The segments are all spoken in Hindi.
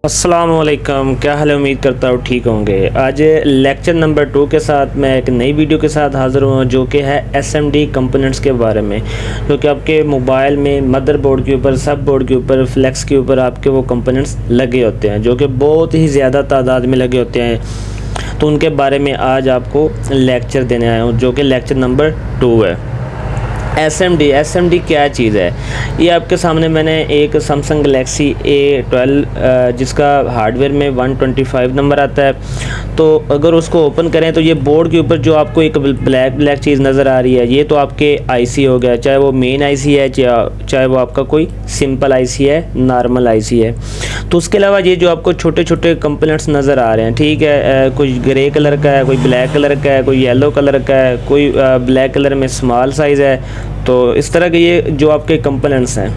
अस्सलाम वालेकुम, क्या हाल है। उम्मीद करता हूँ ठीक होंगे। आज लेक्चर नंबर 2 के साथ मैं एक नई वीडियो के साथ हाज़िर हुआ जो कि है SMD कंपोनेंट्स के बारे में, जो कि आपके मोबाइल में मदरबोर्ड के ऊपर, सब बोर्ड के ऊपर, फ्लैक्स के ऊपर आपके वो कंपोनेंट्स लगे होते हैं, जो कि बहुत ही ज़्यादा तादाद में लगे होते हैं। तो उनके बारे में आज आपको लेक्चर देने आया हूँ, जो कि लेक्चर नंबर 2 है। SMD क्या चीज़ है, ये आपके सामने मैंने एक सैमसंग गलेक्सी A12 जिसका हार्डवेयर में 125 नंबर आता है। तो अगर उसको ओपन करें तो ये बोर्ड के ऊपर जो आपको एक ब्लैक चीज़ नज़र आ रही है, ये तो आपके IC हो गया, चाहे वो मेन IC है चाहे वो आपका कोई सिंपल IC है, नॉर्मल IC है। तो उसके अलावा ये जो आपको छोटे छोटे कंपोनेंट्स नज़र आ रहे हैं, ठीक है, कोई ग्रे कलर का है, कोई ब्लैक कलर का है, कोई येलो कलर का है, कोई ब्लैक कलर में स्मॉल साइज़ है। तो इस तरह के ये जो आपके कंपोनेंट्स हैं,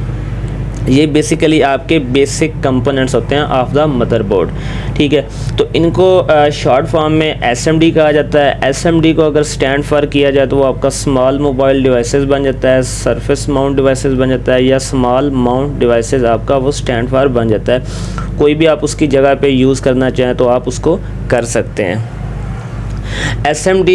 ये बेसिकली आपके बेसिक कंपोनेंट्स होते हैं ऑफ द मदरबोर्ड, ठीक है। तो इनको शॉर्ट फॉर्म में SMD कहा जाता है। SMD को अगर स्टैंड फॉर किया जाए तो वो आपका स्मॉल मोबाइल डिवाइसेस बन जाता है, सरफेस माउंट डिवाइसेस बन जाता है, या स्मॉल माउंट डिवाइसेस आपका वो स्टैंड फॉर बन जाता है। कोई भी आप उसकी जगह पे यूज़ करना चाहें तो आप उसको कर सकते हैं। SMD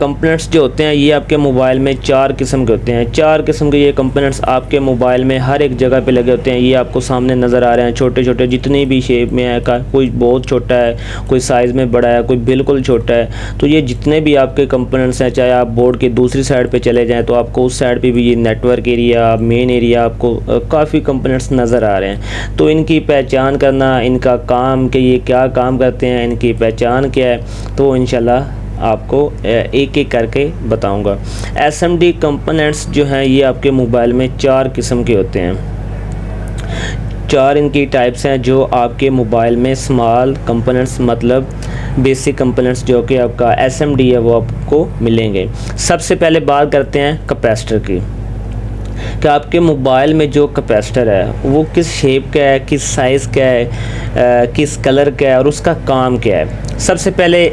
कंपोनेंट्स जो होते हैं ये आपके मोबाइल में 4 किस्म के होते हैं। 4 किस्म के ये कंपोनेंट्स आपके मोबाइल में हर एक जगह पे लगे होते हैं। ये आपको सामने नज़र आ रहे हैं, छोटे छोटे, जितनी भी शेप में है, कोई बहुत छोटा है, कोई साइज़ में बड़ा है, कोई बिल्कुल छोटा है। तो ये जितने भी आपके कंपोनेंट्स हैं, चाहे आप बोर्ड की दूसरी साइड पर चले जाएँ तो आपको उस साइड पर भी ये नेटवर्क एरिया, मेन एरिया, आपको काफ़ी कंपोनेंट्स नज़र आ रहे हैं। तो इनकी पहचान करना, इनका काम कि ये क्या काम करते हैं, इनकी पहचान क्या है, तो इंशाल्लाह आपको एक एक करके बताऊंगा। SMD कंपोनेंट्स जो हैं ये आपके मोबाइल में 4 किस्म के होते हैं। 4 इनकी टाइप्स हैं जो आपके मोबाइल में स्मॉल कंपोनेंट्स, मतलब बेसिक कंपोनेंट्स जो कि आपका SMD है, वो आपको मिलेंगे। सबसे पहले बात करते हैं कैपेसिटर की, कि आपके मोबाइल में जो कैपेसिटर है वो किस शेप का है, किस साइज़ का है, किस कलर का है और उसका काम क्या है। सबसे पहले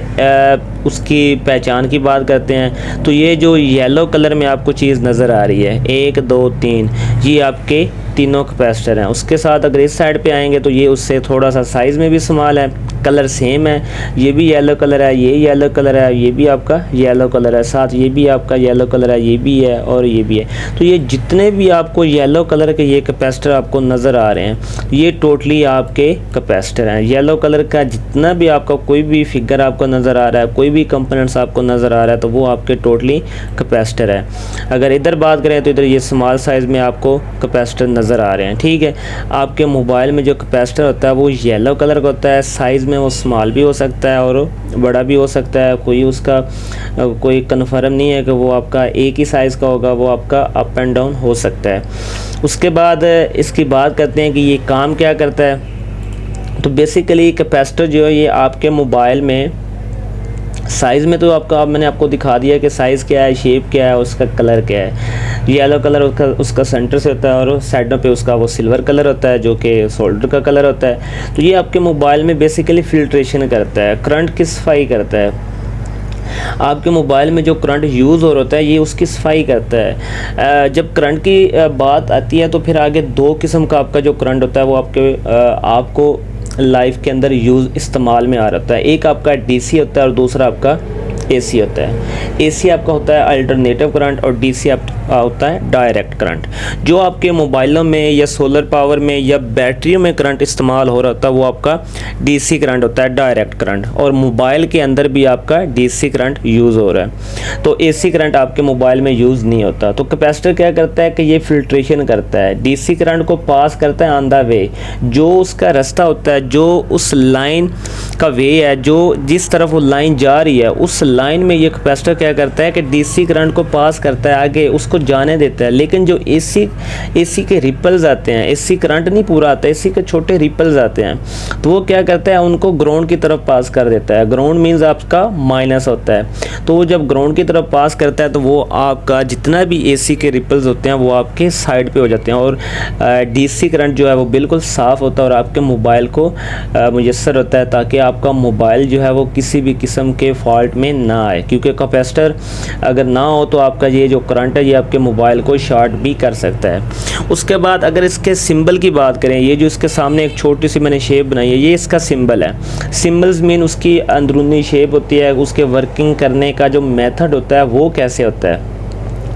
उसकी पहचान की बात करते हैं। तो ये जो येलो कलर में आपको चीज़ नज़र आ रही है, 1 2 3, ये आपके तीनों कैपेसिटर हैं। उसके साथ अगर इस साइड पे आएंगे तो ये उससे थोड़ा सा साइज़ में भी स्मॉल है, कलर सेम है, ये भी येलो कलर है, ये येलो कलर है, ये भी आपका येलो कलर है, साथ ये भी आपका येलो कलर है, ये भी है और ये भी है। तो ये जितने भी आपको येलो कलर के ये कैपेसिटर आपको नज़र आ रहे हैं, ये टोटली आपके कैपेसिटर हैं। येलो कलर का जितना भी आपका कोई भी फिगर आपको नज़र आ रहा है, कोई भी कंपोनेंट्स आपको नज़र आ रहा है, तो वो आपके टोटली कैपेसिटर है। अगर इधर बात करें तो इधर ये स्मॉल साइज़ में आपको कैपेसिटर नज़र आ रहे हैं, ठीक है। आपके मोबाइल में जो कैपेसिटर होता है वो येलो कलर का होता है, साइज़ में वो स्मॉल भी हो सकता है और बड़ा भी हो सकता है। कोई उसका कोई कन्फर्म नहीं है कि वो आपका एक ही साइज़ का होगा, वो आपका अप एंड डाउन हो सकता है। उसके बाद इसकी बात करते हैं कि ये काम क्या करता है। तो बेसिकली कैपेसिटर जो है ये आपके मोबाइल में साइज़ में तो मैंने आपको दिखा दिया कि साइज़ क्या है, शेप क्या है, उसका कलर क्या है। येलो कलर उसका सेंटर से होता है और साइडों पे उसका वो सिल्वर कलर होता है, जो कि सोल्डर का कलर होता है। तो ये आपके मोबाइल में बेसिकली फ़िल्ट्रेशन करता है, करंट की सफाई करता है। आपके मोबाइल में जो करंट यूज़ हो रहा है ये उसकी सफाई करता है। जब करंट की बात आती है तो फिर आगे 2 किस्म का आपका जो करंट होता है वो आपको लाइफ के अंदर इस्तेमाल में आ रहा है। एक आपका DC होता है और दूसरा आपका AC होता है। AC आपका होता है अल्टरनेटिव करंट और DC आपका होता है डायरेक्ट करंट। जो आपके मोबाइलों में या सोलर पावर में या बैटरियों में करंट इस्तेमाल हो रहा होता है वो आपका DC करंट होता है, डायरेक्ट करंट। और मोबाइल के अंदर भी आपका DC करंट यूज़ हो रहा है, तो AC करंट आपके मोबाइल में यूज़ नहीं होता। तो कैपेसिटर क्या करता है कि ये फिल्ट्रेशन करता है, DC करंट को पास करता है ऑन द वे, जो उसका रास्ता होता है, जो उस लाइन का वे है, जो जिस तरफ वो लाइन जा रही है उस लाइन में ये कैपेसिटर क्या करता है कि DC करंट को पास करता है, आगे उसको जाने देता है। लेकिन जो AC के रिपल्स आते हैं, AC करंट नहीं पूरा आता, AC के छोटे रिपल्स आते हैं, तो वो क्या करता है उनको ग्राउंड की तरफ पास कर देता है। ग्राउंड मीन्स आपका माइनस होता है। तो वो जब ग्राउंड की तरफ पास करता है तो वो आपका जितना भी AC के रिपल्स होते हैं वो आपके साइड पे हो जाते हैं और DC करंट जो है वो बिल्कुल साफ़ होता है और आपके मोबाइल को मुयस्सर होता है, ताकि आपका मोबाइल जो है वो किसी भी किस्म के फॉल्ट में ना आए, क्योंकि कैपेसिटर अगर ना हो तो आपका ये जो करंट है ये आपके मोबाइल को शॉर्ट भी कर सकता है। उसके बाद अगर इसके सिंबल की बात करें, ये जो इसके सामने एक छोटी सी मैंने शेप बनाई है, ये इसका सिंबल है। सिंबल्स मीन उसकी अंदरूनी शेप होती है, उसके वर्किंग करने का जो मेथड होता है वो कैसे होता है,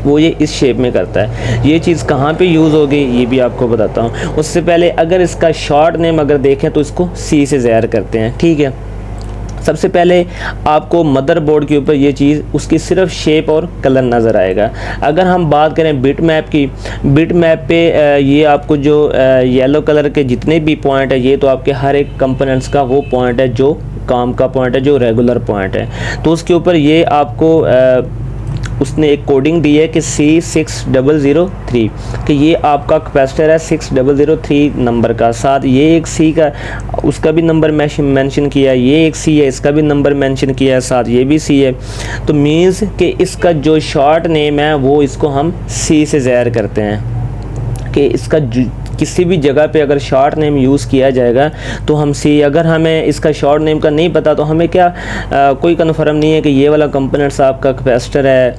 वो ये इस शेप में करता है। ये चीज़ कहाँ पे यूज़ होगी ये भी आपको बताता हूँ। उससे पहले अगर इसका शॉर्ट नेम अगर देखें तो इसको सी से ज़ाहिर करते हैं, ठीक है। सबसे पहले आपको मदरबोर्ड के ऊपर ये चीज़ उसकी सिर्फ शेप और कलर नज़र आएगा। अगर हम बात करें बिट मैप की, बिट मैप पे ये आपको जो येलो कलर के जितने भी पॉइंट है, ये तो आपके हर एक कंपोनेंट्स का वो पॉइंट है जो काम का पॉइंट है, जो रेगुलर पॉइंट है। तो उसके ऊपर ये आपको उसने एक कोडिंग दी है कि C6003 कि ये आपका कैपेसिटर है 6003 नंबर का। साथ ये एक C का उसका भी नंबर मेंशन किया है, ये एक C है इसका भी नंबर मेंशन किया है, साथ ये भी C है। तो मीन्स कि इसका जो शॉर्ट नेम है वो इसको हम C से ज़ाहिर करते हैं कि इसका किसी भी जगह पे अगर शॉर्ट नेम यूज़ किया जाएगा तो हम सी, अगर हमें इसका शॉर्ट नेम का नहीं पता तो हमें क्या कोई कन्फर्म नहीं है कि ये वाला कंपोनेंट्स आपका कैपेसिटर है,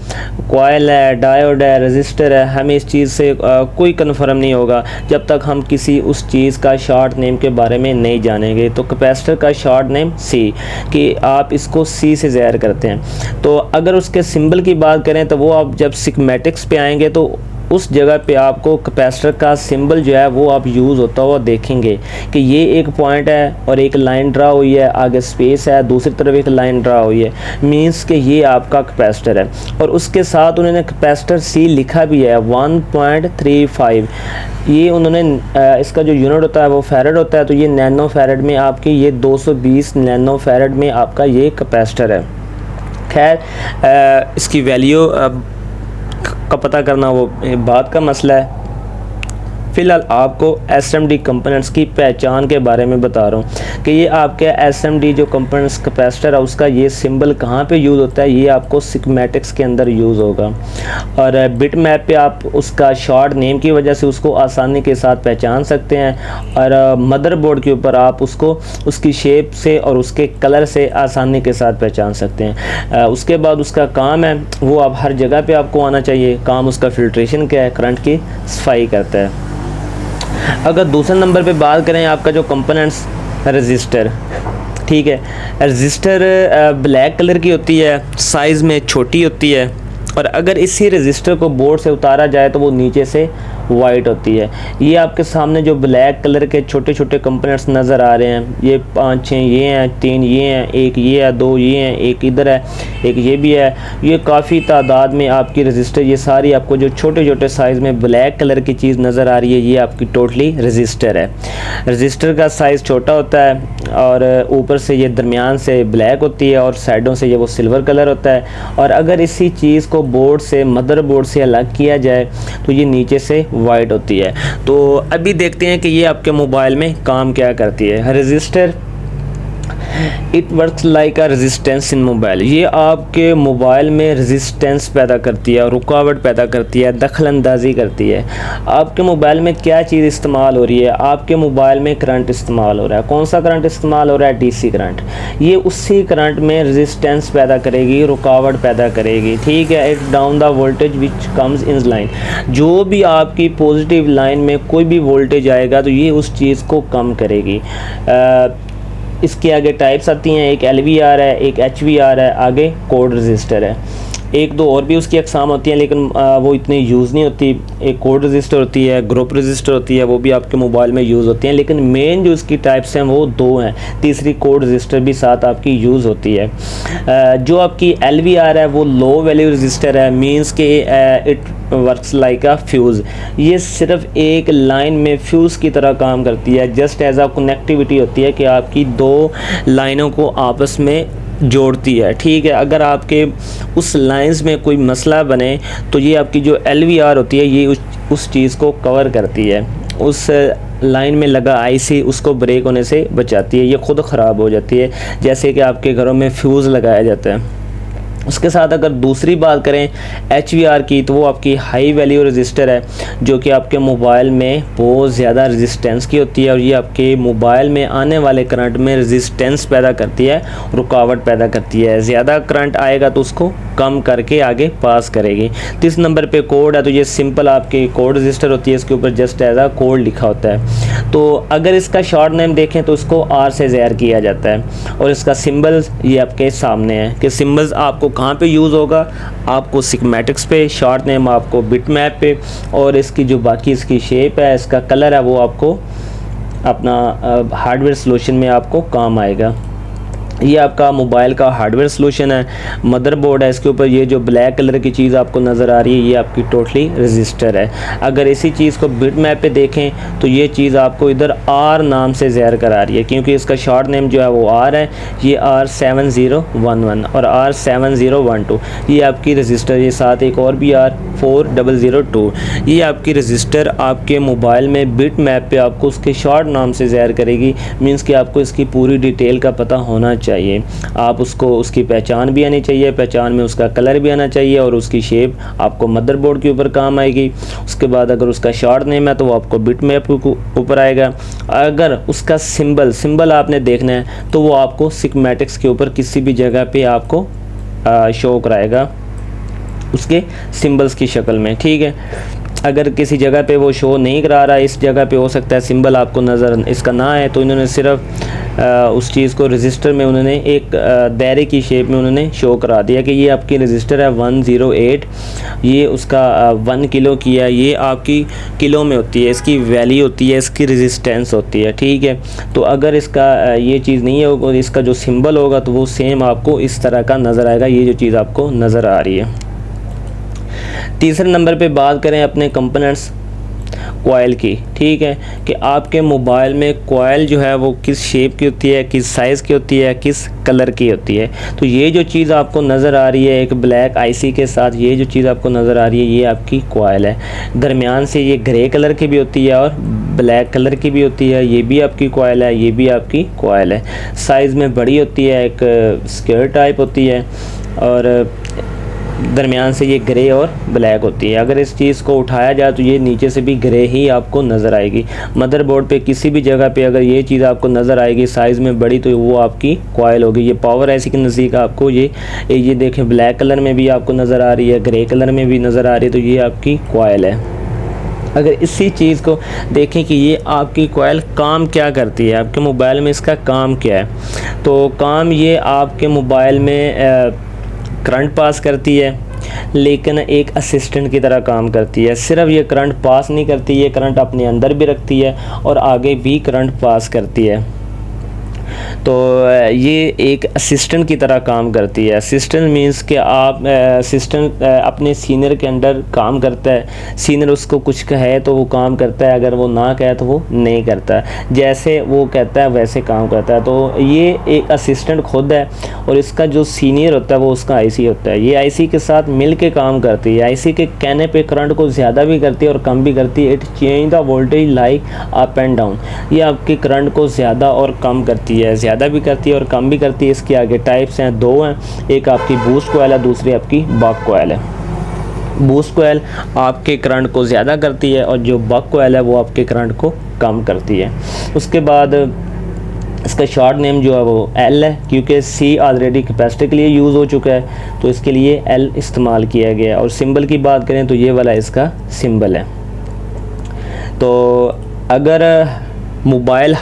कॉइल है, डायोड है, रजिस्टर है, हमें इस चीज़ से कोई कन्फर्म नहीं होगा जब तक हम किसी उस चीज़ का शॉर्ट नेम के बारे में नहीं जानेंगे। तो कैपेसिटर का शॉर्ट नेम सी, कि आप इसको सी से ज़ाहिर करते हैं। तो अगर उसके सिंबल की बात करें तो वो आप जब स्कीमेटिक्स पे आएंगे तो उस जगह पे आपको कैपेसिटर का सिंबल जो है वो आप यूज़ होता हुआ देखेंगे कि ये एक पॉइंट है और एक लाइन ड्रा हुई है, आगे स्पेस है, दूसरी तरफ एक लाइन ड्रा हुई है, मींस कि ये आपका कैपेसिटर है। और उसके साथ उन्होंने कैपेसिटर सी लिखा भी है 1.35। ये उन्होंने इसका जो यूनिट होता है वो फैरड होता है, तो ये नैनो फैरड में आपकी ये 220 नैनो फैरड में आपका ये कैपेसिटर है। खैर इसकी वैल्यू का पता करना वो बात का मसला है। फ़िलहाल आपको SMD कंपोनेंट्स की पहचान के बारे में बता रहा हूँ कि ये आपके SMD जो कंपोनेंट्स कैपेसिटर है उसका ये सिंबल कहाँ पे यूज़ होता है, ये आपको स्कीमेटिक्स के अंदर यूज़ होगा। और बिट मैप पे आप उसका शॉर्ट नेम की वजह से उसको आसानी के साथ पहचान सकते हैं, और मदरबोर्ड के ऊपर आप उसको उसकी शेप से और उसके कलर से आसानी के साथ पहचान सकते हैं। उसके बाद उसका काम है वो आप हर जगह पर आपको आना चाहिए। काम उसका फिल्ट्रेशन क्या है, करंट की सफाई करता है। अगर दूसरे नंबर पे बात करें आपका जो कंपोनेंट्स रजिस्टर, ठीक है, रजिस्टर ब्लैक कलर की होती है, साइज़ में छोटी होती है, और अगर इसी रजिस्टर को बोर्ड से उतारा जाए तो वो नीचे से वाइट होती है। ये आपके सामने जो ब्लैक कलर के छोटे छोटे कंपोनेंट्स नज़र आ रहे हैं, ये 5-6 ये हैं, 3 ये हैं, एक ये है, 2 ये हैं, एक इधर है, एक ये भी है। ये काफ़ी तादाद में आपकी रजिस्टर, ये सारी आपको जो छोटे छोटे साइज़ में ब्लैक कलर की चीज़ नज़र आ रही है ये आपकी टोटली रजिस्टर है। रजिस्टर का साइज़ छोटा होता है और ऊपर से ये दरमियान से ब्लैक होती है और साइडों से ये वो सिल्वर कलर होता है। और अगर इसी चीज़ को बोर्ड से, मदरबोर्ड से अलग किया जाए तो ये नीचे से वाइट होती है। तो अभी देखते हैं कि ये आपके मोबाइल में काम क्या करती है। Register it works like a resistance in mobile, ये आपके मोबाइल में रेजिस्टेंस पैदा करती है, रुकावट पैदा करती है, दखल अंदाजी करती है। आपके मोबाइल में क्या चीज़ इस्तेमाल हो रही है, आपके मोबाइल में करंट इस्तेमाल हो रहा है। कौन सा करंट इस्तेमाल हो रहा है? DC current. ये उसी करंट में रेजिस्टेंस पैदा करेगी, रुकावट पैदा करेगी, ठीक है। It down the voltage which comes in line, जो भी आपकी पॉजिटिव लाइन में कोई भी वोल्टेज आएगा तो ये उस चीज़ को कम करेगी। इसके आगे टाइप्स आती हैं, एक LVR है, एक HVR है, आगे कोड रजिस्टर है। एक दो और भी उसकी अकसाम होती हैं लेकिन वो इतनी यूज़ नहीं होती। एक कोड रजिस्टर होती है, ग्रुप रजिस्टर होती है, वो भी आपके मोबाइल में यूज़ होती हैं, लेकिन मेन जो इसकी टाइप्स हैं वो 2 हैं। तीसरी कोड रजिस्टर भी साथ आपकी यूज़ होती है। जो आपकी LVR है वो लो वैल्यू रजिस्टर है, मींस के it works like a fuse. ये सिर्फ एक लाइन में फ्यूज़ की तरह काम करती है, जस्ट एज अ कनेक्टिविटी होती है कि आपकी 2 लाइनों को आपस में जोड़ती है, ठीक है। अगर आपके उस लाइंस में कोई मसला बने तो ये आपकी जो LVR होती है ये उस चीज़ को कवर करती है, उस लाइन में लगा IC उसको ब्रेक होने से बचाती है, ये ख़ुद ख़राब हो जाती है। जैसे कि आपके घरों में फ्यूज़ लगाया जाता है, उसके साथ अगर दूसरी बात करें HVR की, तो वो आपकी हाई वैल्यू रजिस्टर है जो कि आपके मोबाइल में बहुत ज़्यादा रेजिस्टेंस की होती है और ये आपके मोबाइल में आने वाले करंट में रेजिस्टेंस पैदा करती है, रुकावट पैदा करती है। ज़्यादा करंट आएगा तो उसको कम करके आगे पास करेगी। 30 नंबर पे कोड है, तो ये सिंपल आपकी कोड रजिस्टर होती है, इसके ऊपर जस्ट एज आ कोड लिखा होता है। तो अगर इसका शॉर्ट नेम देखें तो इसको R से ज़ाहिर किया जाता है और इसका सिंबल ये आपके सामने है कि सिंबल्स आपको कहाँ पे यूज़ होगा, आपको सिग्मेटिक्स पे, शॉर्ट नेम आपको बिटमैप पे, और इसकी जो बाकी इसकी शेप है, इसका कलर है, वो आपको अपना हार्डवेयर सॉल्यूशन में आपको काम आएगा। ये आपका मोबाइल का हार्डवेयर सॉल्यूशन है, मदरबोर्ड है, इसके ऊपर ये जो ब्लैक कलर की चीज़ आपको नज़र आ रही है ये आपकी टोटली रजिस्टर है। अगर इसी चीज़ को बिटमैप पे देखें तो ये चीज़ आपको इधर R नाम से ज़ाहिर करा रही है क्योंकि इसका शॉर्ट नेम जो है वो R है। ये R7011 और R7012 ये आपकी रजिस्टर, ये साथ एक और भी R4002 ये आपकी रजिस्टर आपके मोबाइल में बिटमैप पे आपको उसके शॉर्ट नाम से ज़ाहिर करेगी। मीन्स कि आपको इसकी पूरी डिटेल का पता होना चाहिए, आप उसको उसकी पहचान भी आनी चाहिए, पहचान में उसका कलर भी आना चाहिए और उसकी शेप आपको मदरबोर्ड के ऊपर काम आएगी। उसके बाद अगर उसका शॉर्ट नेम है तो वो आपको बिटमैप के ऊपर आएगा। अगर उसका सिंबल आपने देखना है तो वो आपको सिग्मेटिक्स के ऊपर किसी भी जगह पे आपको शो कराएगा उसके सिंबल्स की शक्ल में, ठीक है। अगर किसी जगह पे वो शो नहीं करा रहा है, इस जगह पे हो सकता है सिंबल आपको नज़र इसका ना है, तो इन्होंने सिर्फ उस चीज़ को रजिस्टर में उन्होंने एक दायरे की शेप में उन्होंने शो करा दिया कि ये आपकी रजिस्टर है 108, ये उसका 1 किलो की है, ये आपकी किलो में होती है, इसकी वैल्यू होती है, इसकी रेजिस्टेंस होती है, ठीक है। तो अगर इसका ये चीज़ नहीं होगा, इसका जो सिंबल होगा तो वो सेम आपको इस तरह का नज़र आएगा, ये जो चीज़ आपको नज़र आ रही है। तीसरे नंबर पे बात करें अपने कंपोनेंट्स कॉइल की, ठीक है, कि आपके मोबाइल में कॉइल जो है वो किस शेप की होती है, किस साइज़ की होती है, किस कलर की होती है। तो ये जो चीज़ आपको नज़र आ रही है एक ब्लैक आईसी के साथ, ये जो चीज़ आपको नज़र आ रही है ये आपकी कॉइल है। दरमियान से ये ग्रे कलर की भी होती है और ब्लैक कलर की भी होती है, ये भी आपकी कॉइल है, ये भी आपकी कॉइल है। साइज़ में बड़ी होती है, एक स्क्वायर टाइप होती है और दरमियान से ये ग्रे और ब्लैक होती है। अगर इस चीज़ को उठाया जाए तो ये नीचे से भी ग्रे ही आपको नज़र आएगी। मदरबोर्ड पे किसी भी जगह पे अगर ये चीज़ आपको नज़र आएगी साइज़ में बड़ी तो वो आपकी कॉइल होगी। ये पावर ऐसी के नज़दीक आपको ये देखें ब्लैक कलर में भी आपको नज़र आ रही है, ग्रे कलर में भी नज़र आ रही है, तो ये आपकी कॉइल है। अगर इसी चीज़ को देखें कि ये आपकी कॉइल काम क्या करती है, आपके मोबाइल में इसका काम क्या है, तो काम ये आपके मोबाइल में करंट पास करती है, लेकिन एक असिस्टेंट की तरह काम करती है। सिर्फ ये करंट पास नहीं करती, ये करंट अपने अंदर भी रखती है और आगे भी करंट पास करती है। तो ये एक असिस्टेंट की तरह काम करती है। असिस्टेंट मींस कि आप असिस्टेंट अपने सीनियर के अंडर काम करता है, सीनियर उसको कुछ कहे तो वो काम करता है, अगर वो ना कहे तो वो नहीं करता, जैसे वो कहता है वैसे काम करता है। तो ये एक असिस्टेंट खुद है और इसका जो सीनियर होता है वो उसका आईसी होता है। ये आईसी के साथ मिल के काम करती है, आईसी के कहने पे करंट को ज़्यादा भी करती है और कम भी करती है। It change the voltage like up and down, ये आपके करंट को ज़्यादा और कम करती है, ज़्यादा भी करती है और कम भी करती है। इसके आगे टाइप्स हैं, दो हैं, एक आपकी बूस्ट कॉइल है, दूसरी आपकी बक कॉइल है। बूस्ट कॉइल आपके करंट को ज़्यादा करती है और जो बक कॉइल है वो आपके करंट को कम करती है। उसके बाद इसका शॉर्ट नेम जो है वो L है, क्योंकि C ऑलरेडी कैपेसिटर के लिए यूज़ हो चुका है तो इसके लिए L इस्तेमाल किया गया है। और सिंबल की बात करें तो ये वाला इसका सिंबल है। तो अगर मोबाइल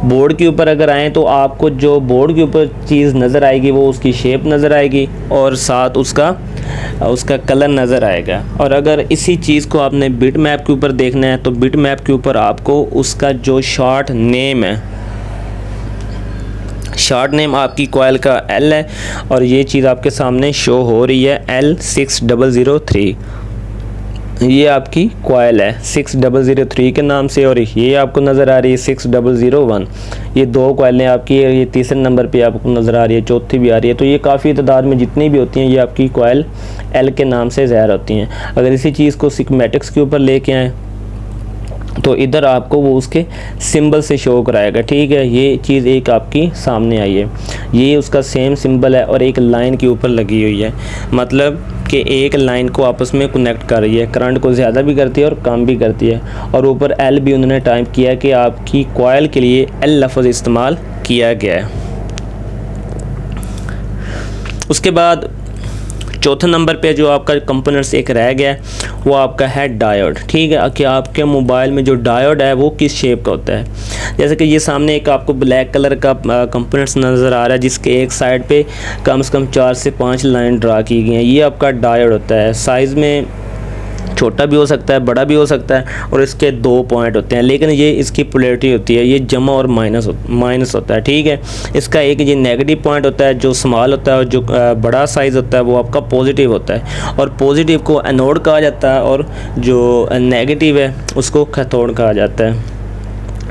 बोर्ड के ऊपर अगर आएँ तो आपको जो बोर्ड के ऊपर चीज़ नज़र आएगी वो उसकी शेप नज़र आएगी और साथ उसका कलर नज़र आएगा। और अगर इसी चीज़ को आपने बिट मैप के ऊपर देखना है तो बिट मैप के ऊपर आपको उसका जो शॉर्ट नेम है, शॉर्ट नेम आपकी कॉइल का L है और ये चीज़ आपके सामने शो हो रही है L6003, ये आपकी कॉइल है 6003 के नाम से, और ये आपको नज़र आ रही है 6001। ये दो कॉइलें आपकी है, ये तीसरे नंबर पे आपको नज़र आ रही है, चौथी भी आ रही है। तो ये काफ़ी तादाद में जितनी भी होती हैं ये आपकी कॉइल L के नाम से ज़ाहिर होती हैं। अगर इसी चीज़ को सिग्मेटिक्स के ऊपर लेके आएँ तो इधर आपको वो उसके सिंबल से शो कराएगा। ठीक है, ये चीज़ एक आपकी सामने आई है, ये उसका सेम सिंबल है और एक लाइन के ऊपर लगी हुई है, मतलब कि एक लाइन को आपस में कनेक्ट कर रही है, करंट को ज़्यादा भी करती है और कम भी करती है। और ऊपर एल भी उन्होंने टाइप किया कि आपकी कॉयल के लिए एल लफ्ज़ इस्तेमाल किया गया है। उसके बाद चौथे नंबर पे जो आपका कंपोनेंट्स एक रह गया वो आपका है डायोड। ठीक है, कि आपके मोबाइल में जो डायोड है वो किस शेप का होता है। जैसे कि ये सामने एक आपको ब्लैक कलर का कंपोनेंट्स नज़र आ रहा है, जिसके एक साइड पे कम से कम 4 से 5 लाइन ड्रा की गई हैं। ये आपका डायोड होता है, साइज़ में छोटा भी हो सकता है, बड़ा भी हो सकता है, और इसके 2 पॉइंट होते हैं, लेकिन ये इसकी पोलैरिटी होती है, ये जमा और माइनस होता है। ठीक है, इसका एक ये नेगेटिव पॉइंट होता है जो स्मॉल होता है, और जो बड़ा साइज़ होता है वो आपका पॉजिटिव होता है, और पॉजिटिव को एनोड कहा जाता है और जो नेगेटिव है उसको कैथोड कहा जाता है।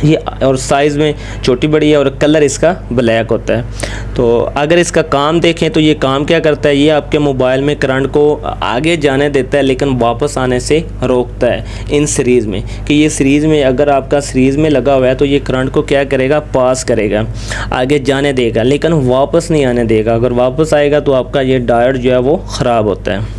ये और साइज़ में छोटी बड़ी है और कलर इसका ब्लैक होता है। तो अगर इसका काम देखें तो ये काम क्या करता है, ये आपके मोबाइल में करंट को आगे जाने देता है लेकिन वापस आने से रोकता है इन सीरीज़ में, कि ये सीरीज़ में अगर आपका सीरीज़ में लगा हुआ है तो ये करंट को क्या करेगा, पास करेगा, आगे जाने देगा लेकिन वापस नहीं आने देगा। अगर वापस आएगा तो आपका ये डायोड जो है वो ख़राब होता है।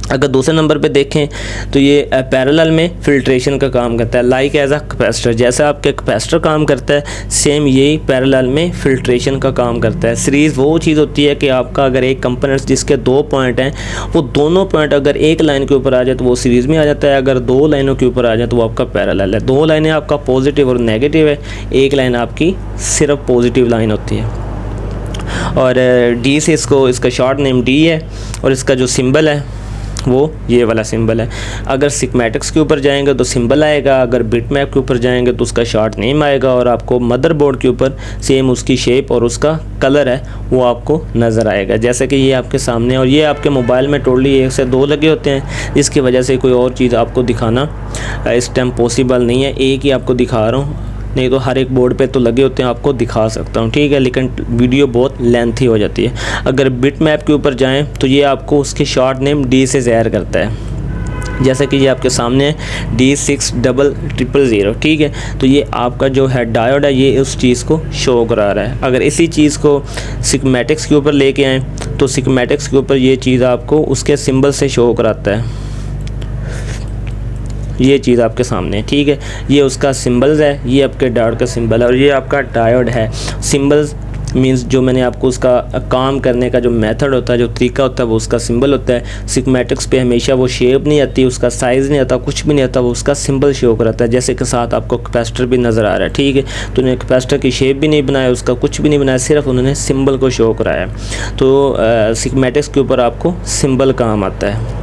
अगर दूसरे नंबर पे देखें तो ये पैरेलल में फ़िल्ट्रेशन का काम करता है, लाइक एज अ कैपेसिटर। जैसे आपके कैपेसिटर काम करता है, सेम यही पैरेलल में फ़िल्ट्रेशन का काम करता है। सीरीज़ वो चीज़ होती है कि आपका अगर एक कंपोनेंट्स जिसके 2 पॉइंट हैं, वो दोनों पॉइंट अगर एक लाइन के ऊपर आ जाए तो वो सीरीज़ में आ जाता है, अगर 2 लाइनों के ऊपर आ जाए तो वो आपका पैरेलल है। 2 लाइनें आपका पॉजिटिव और नेगेटिव है, एक लाइन आपकी सिर्फ पॉजिटिव लाइन होती है। और डी से इसका शॉर्ट नेम डी है, और इसका जो सिंबल है वो ये वाला सिंबल है। अगर सिग्मेटिक्स के ऊपर जाएंगे तो सिंबल आएगा, अगर बिटमैप के ऊपर जाएंगे तो उसका शॉर्ट नेम आएगा, और आपको मदरबोर्ड के ऊपर सेम उसकी शेप और उसका कलर है वो आपको नज़र आएगा, जैसे कि ये आपके सामने। और ये आपके मोबाइल में टोटली 1 से 2 लगे होते हैं, जिसकी वजह से कोई और चीज़ आपको दिखाना इस टाइम पॉसिबल नहीं है, एक ही आपको दिखा रहा हूँ, नहीं तो हर एक बोर्ड पे तो लगे होते हैं, आपको दिखा सकता हूँ। ठीक है, लेकिन वीडियो बहुत लेंथी हो जाती है। अगर बिट मैप के ऊपर जाएं तो ये आपको उसके शॉर्ट नेम डी से ज़ाहिर करता है, जैसे कि ये आपके सामने है D6000। ठीक है, तो ये आपका जो है डायोड है ये उस चीज़ को शो करा रहा है। अगर इसी चीज़ को सिग्मेटिक्स के ऊपर लेके आएँ तो सिग्मेटिक्स के ऊपर ये चीज़ आपको उसके सिंबल से शो कराता है, ये चीज़ आपके सामने है। ठीक है, ये उसका सिंबल्स है, ये आपके डायोड का सिंबल है, और ये आपका डायोड है। सिंबल्स मींस जो मैंने आपको उसका काम करने का जो मेथड होता है, जो तरीका होता है, वो उसका सिंबल होता है। सिग्मेटिक्स पे हमेशा वो शेप नहीं आती, उसका साइज़ नहीं आता, कुछ भी नहीं आता, वो उसका सिंबल शो कराता है। जैसे के साथ आपको कैपेसिटर भी नज़र आ रहा है। ठीक है, तो उन्होंने कैपेसिटर की शेप भी नहीं बनाया, उसका कुछ भी नहीं बनाया, सिर्फ उन्होंने सिंबल को शो कराया। तो सिग्मेटिक्स के ऊपर आपको सिंबल काम आता है।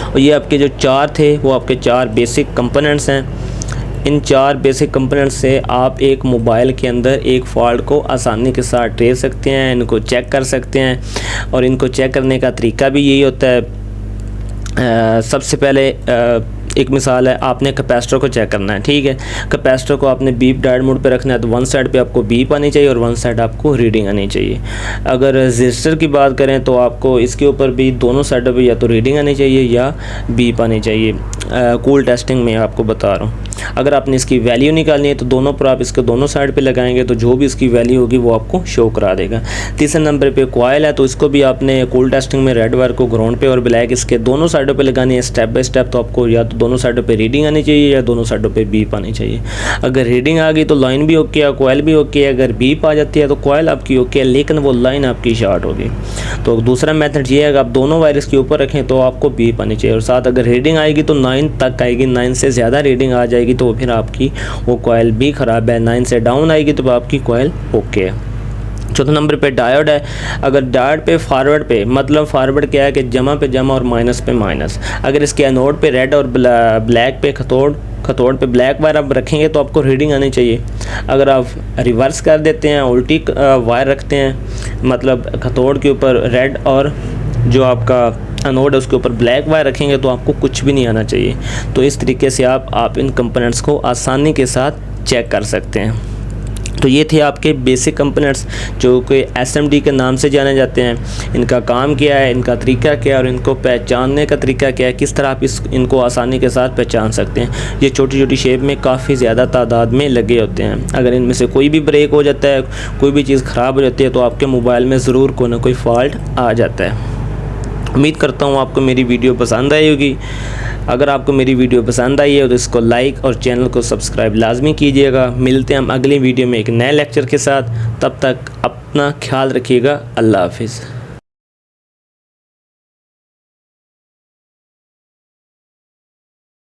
और ये आपके जो 4 थे वो आपके 4 बेसिक कंपोनेंट्स हैं। इन 4 बेसिक कंपोनेंट्स से आप एक मोबाइल के अंदर एक फॉल्ट को आसानी के साथ ट्रेस सकते हैं, इनको चेक कर सकते हैं, और इनको चेक करने का तरीका भी यही होता है। सबसे पहले एक मिसाल है, आपने कैपेसिटर को चेक करना है। ठीक है, कैपेसिटर को आपने बीप डायोड मोड पे रखना है, तो 1 साइड पे आपको बीप आनी चाहिए और 1 साइड आपको रीडिंग आनी चाहिए। अगर रजिस्टर की बात करें तो आपको इसके ऊपर भी दोनों साइडों पे या तो रीडिंग आनी चाहिए या बीप आनी चाहिए। कूल टेस्टिंग में आपको बता रहा हूँ। अगर आपने इसकी वैल्यू निकालनी है तो दोनों पर आप इसके दोनों साइड पे लगाएंगे तो जो भी इसकी वैल्यू होगी वो आपको शो करा देगा। तीसरे नंबर पे कॉइल है, तो इसको भी आपने कूल टेस्टिंग में रेड वायर को ग्राउंड पे और ब्लैक इसके दोनों साइडों पे लगानी है स्टेप बाय स्टेप। तो आपको या तो दोनों साइडों पे रीडिंग आनी चाहिए या दोनों साइडों पे बीप आनी चाहिए। अगर रीडिंग आ गई तो लाइन भी ओके है, कॉइल भी ओके है। अगर बीप आ जाती है तो कॉइल आपकी ओके है, लेकिन वो लाइन आपकी शॉर्ट होगी। तो दूसरा मेथड ये है, अगर आप दोनों वायर इसके ऊपर रखें तो आपको बीप आनी चाहिए, और साथ अगर रीडिंग आएगी तो 9 तक आएगी। 9 से ज़्यादा रीडिंग आ जाएगी तो फिर आपकी वो कॉइल भी ख़राब है। 9 से डाउन आएगी तो आपकी कॉइल ओके है। चौथे नंबर पे डायोड है। अगर डायोड पे फॉरवर्ड पे, मतलब फॉरवर्ड क्या है कि जमा पे जमा और माइनस पे माइनस, अगर इसके एनोड पे रेड और ब्लैक पे खतोड़ पे ब्लैक वायर आप रखेंगे तो आपको रीडिंग आनी चाहिए। अगर आप रिवर्स कर देते हैं, उल्टी वायर रखते हैं, मतलब खतोड़ के ऊपर रेड और जो आपका एनोड है उसके ऊपर ब्लैक वायर रखेंगे तो आपको कुछ भी नहीं आना चाहिए। तो इस तरीके से आप इन कंपोनेंट्स को आसानी के साथ चेक कर सकते हैं। तो ये थे आपके बेसिक कंपोनेंट्स जो कि SMD के नाम से जाने जाते हैं। इनका काम क्या है, इनका तरीका क्या है और इनको पहचानने का तरीका क्या है, किस तरह आप इनको आसानी के साथ पहचान सकते हैं। ये छोटी छोटी शेप में काफ़ी ज़्यादा तादाद में लगे होते हैं। अगर इनमें से कोई भी ब्रेक हो जाता है, कोई भी चीज़ ख़राब हो जाती है, तो आपके मोबाइल में ज़रूर कोई ना कोई फ़ॉल्ट आ जाता है। उम्मीद करता हूँ आपको मेरी वीडियो पसंद आई होगी। अगर आपको मेरी वीडियो पसंद आई है तो इसको लाइक और चैनल को सब्सक्राइब लाजमी कीजिएगा। मिलते हैं हम अगली वीडियो में एक नए लेक्चर के साथ। तब तक अपना ख्याल रखिएगा। अल्लाह हाफिज़।